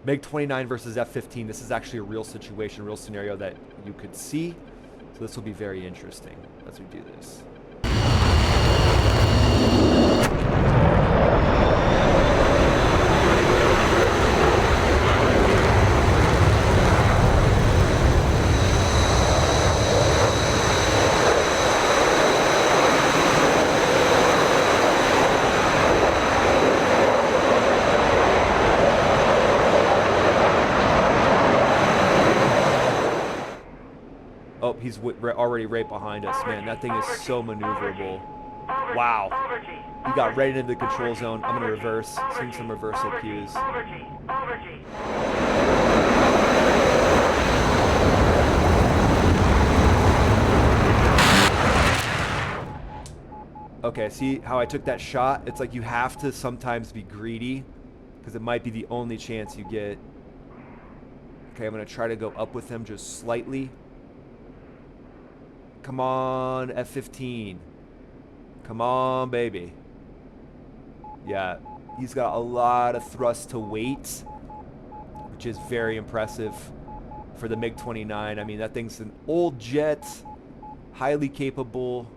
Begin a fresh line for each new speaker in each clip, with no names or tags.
MiG-29 versus F-15. This is actually a real situation, a real scenario that you could see. So this will be very interesting as we do this. Oh, he's already right behind us, man. That thing is so maneuverable. Wow. He got right into the control zone. I'm going to reverse. Seeing some reversal cues. Okay, see how I took that shot? It's like you have to sometimes be greedy because it might be the only chance you get. Okay, I'm going to try to go up with him just slightly. Come on, F-15. Come on, baby. Yeah, he's got a lot of thrust to weight, which is very impressive for the MiG-29. I mean, that thing's an old jet, highly capable,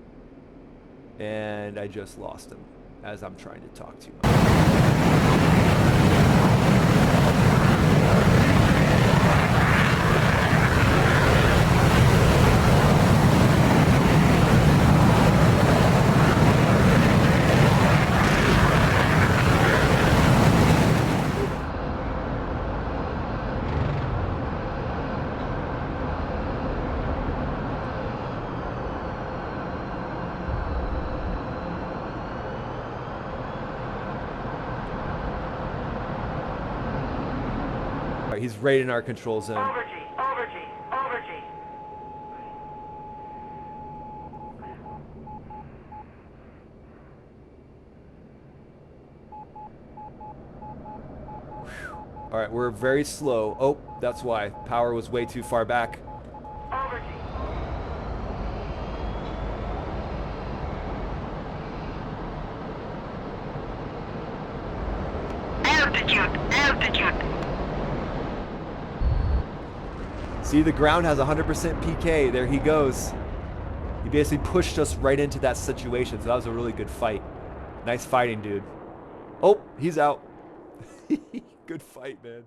and I just lost him as I'm trying to talk to him. He's right in our control zone. All right, we're very slow. Oh, that's why. Power was way too far back.
Altitude.
See, the ground has 100% PK. There he goes. He basically pushed us right into that situation, so that was a really good fight. Nice fighting, dude. Oh, he's out. Good fight, man.